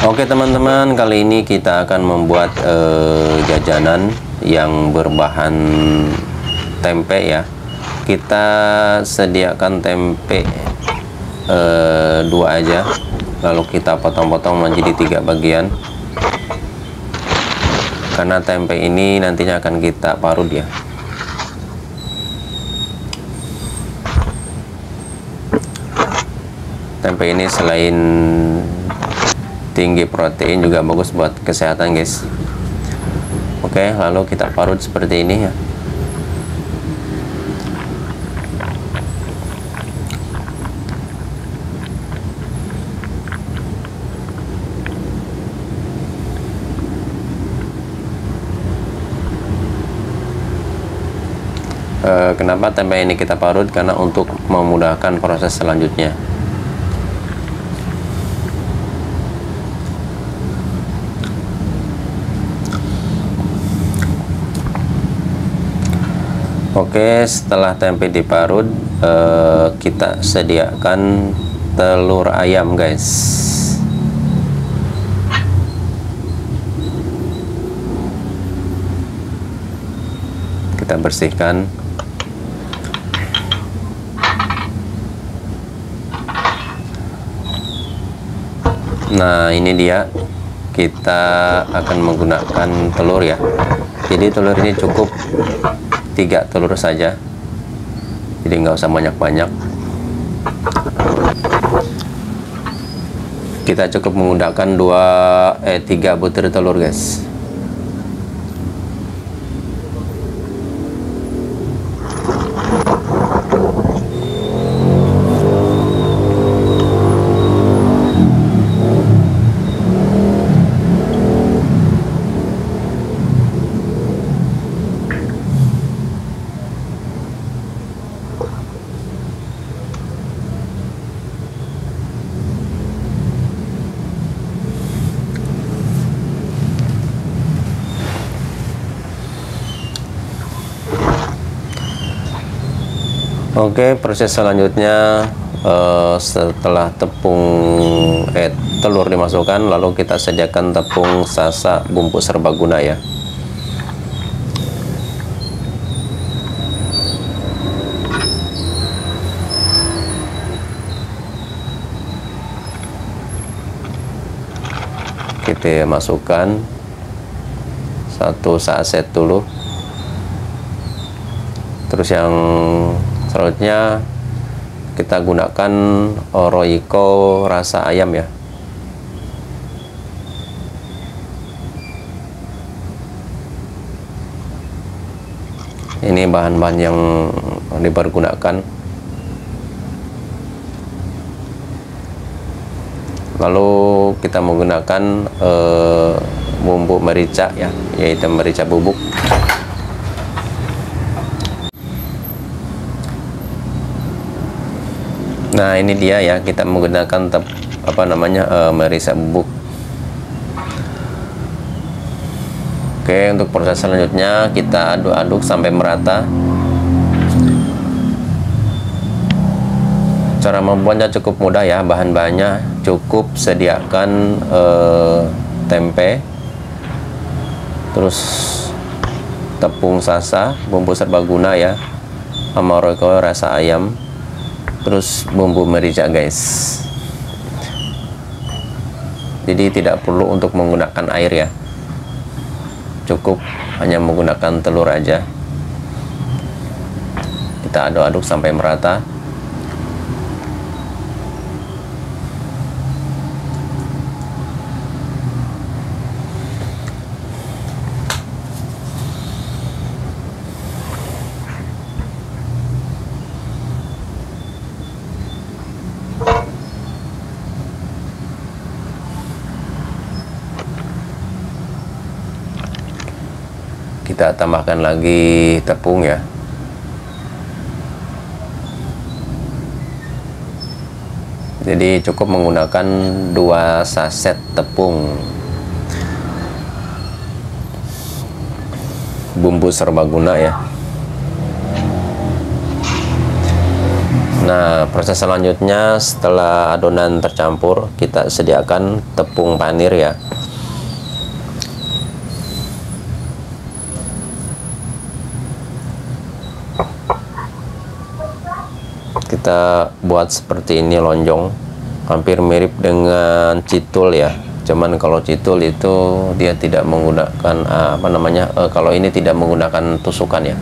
Oke teman-teman, kali ini kita akan membuat jajanan yang berbahan tempe ya. Kita sediakan tempe 2 aja, lalu kita potong-potong menjadi 3 bagian. Karena tempe ini nantinya akan kita parut ya. Tempe ini selain tinggi protein juga bagus buat kesehatan guys. Oke, lalu kita parut seperti ini ya. Kenapa tempe ini kita parut? Karena untuk memudahkan proses selanjutnya. Oke, setelah tempe diparut, kita sediakan telur ayam guys. Kita bersihkan. Nah, ini dia. Kita akan menggunakan telur ya. Jadi telur ini cukup 3 telur saja, jadi nggak usah banyak-banyak. Kita cukup menggunakan 3 butir telur guys. Oke, proses selanjutnya setelah telur dimasukkan, lalu kita sediakan tepung sasa bumbu serbaguna ya. Kita masukkan 1 saset dulu. Terus yang selanjutnya kita gunakan Oroiko rasa ayam ya. Ini bahan-bahan yang dipergunakan. Lalu kita menggunakan bumbu merica ya, yaitu merica bubuk. Nah, ini dia ya, kita menggunakan merica bubuk. Oke, untuk proses selanjutnya kita aduk-aduk sampai merata. Cara membuatnya cukup mudah ya, bahan-bahannya cukup sediakan tempe, terus tepung sasa, bumbu serbaguna ya, sama Oroiko rasa ayam, terus bumbu merica guys. Jadi tidak perlu untuk menggunakan air ya, cukup hanya menggunakan telur aja. Kita aduk-aduk sampai merata. Kita tambahkan lagi tepung ya. Jadi cukup menggunakan 2 saset tepung bumbu serbaguna ya. Nah, proses selanjutnya setelah adonan tercampur, kita sediakan tepung panir ya. Kita buat seperti ini lonjong, hampir mirip dengan citul ya. Cuman kalau citul itu dia tidak menggunakan kalau ini tidak menggunakan tusukan ya.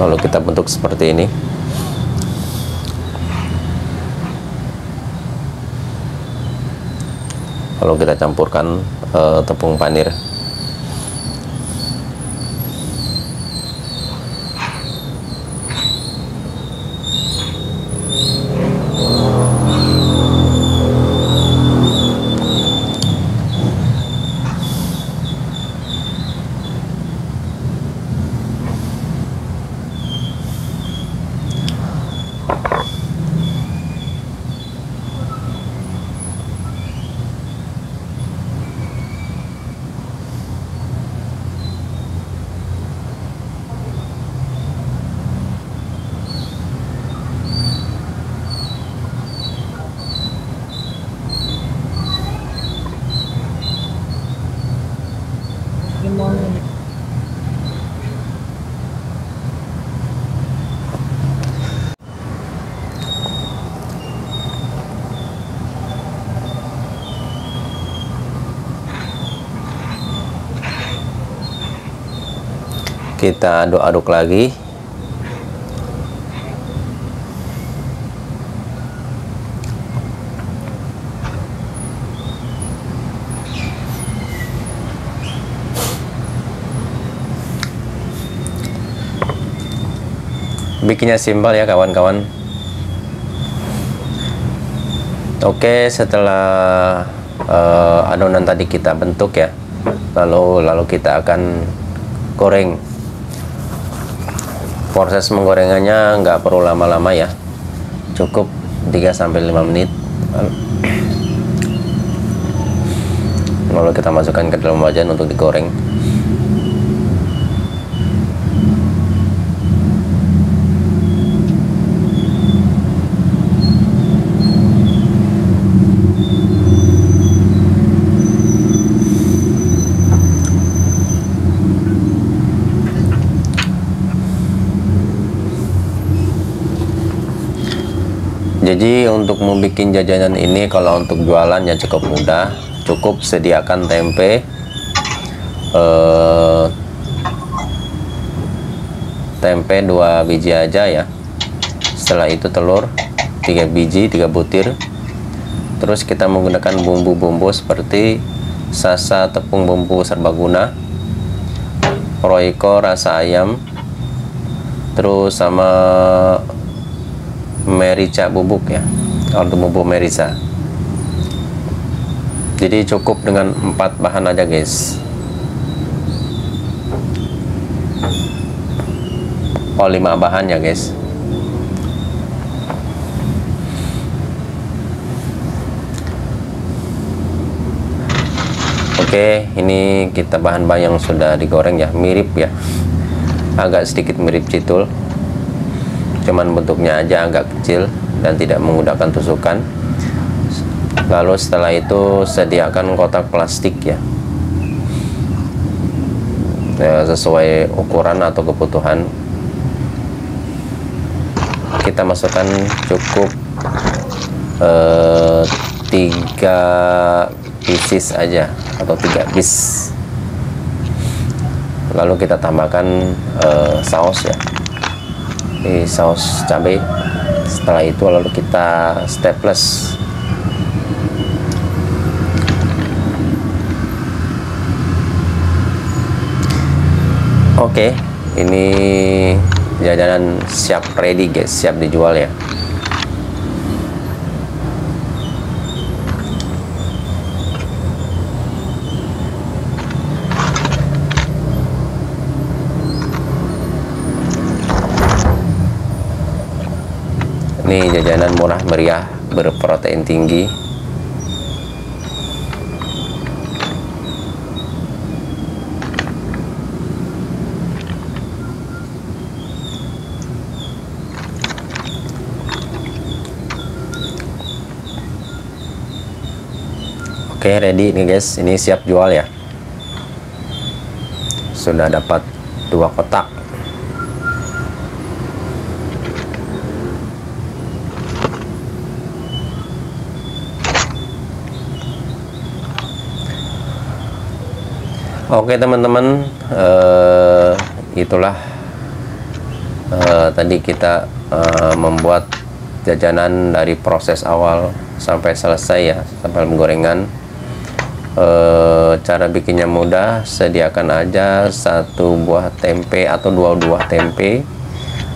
Lalu kita bentuk seperti ini. Lalu kita campurkan tepung panir. Kita aduk-aduk lagi. Bikinnya simpel ya kawan-kawan. Oke, setelah adonan tadi kita bentuk ya, lalu kita akan goreng. Proses menggorengannya nggak perlu lama-lama ya, cukup 3-5 menit. Lalu kita masukkan ke dalam wajan untuk digoreng. Jadi untuk membuat jajanan ini, kalau untuk jualan ya cukup mudah, cukup sediakan tempe, tempe 2 biji aja ya. Setelah itu telur 3 biji, 3 butir. Terus kita menggunakan bumbu-bumbu seperti sasa tepung bumbu serbaguna, royco rasa ayam, terus sama merica bubuk ya, atau bumbu merica. Jadi cukup dengan 4 bahan aja guys. 5 bahan ya guys. Oke, ini kita bahan-bahan yang sudah digoreng ya, mirip ya, agak sedikit mirip citul, cuman bentuknya aja agak kecil dan tidak menggunakan tusukan. Lalu setelah itu sediakan kotak plastik ya, sesuai ukuran atau kebutuhan. Kita masukkan cukup 3 pieces aja atau 3 piece. Lalu kita tambahkan saus ya, ini saus cabai. Setelah itu lalu kita staples. Oke, ini jajanan siap ready guys, siap dijual ya. Ini jajanan murah meriah berprotein tinggi. Oke, ready nih guys, ini siap jual ya. Sudah dapat 2 kotak. Oke teman-teman, itulah tadi kita membuat jajanan dari proses awal sampai selesai ya, sampai penggorengan. Cara bikinnya mudah, sediakan aja 1 buah tempe atau 2 buah tempe,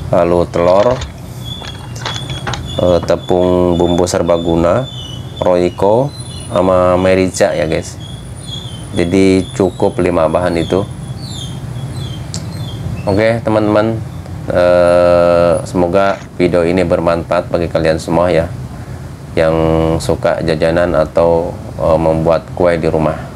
lalu telur, tepung bumbu serbaguna, Royco sama merica ya guys. Jadi cukup 5 bahan itu. Oke teman-teman, semoga video ini bermanfaat bagi kalian semua ya, yang suka jajanan atau membuat kue di rumah.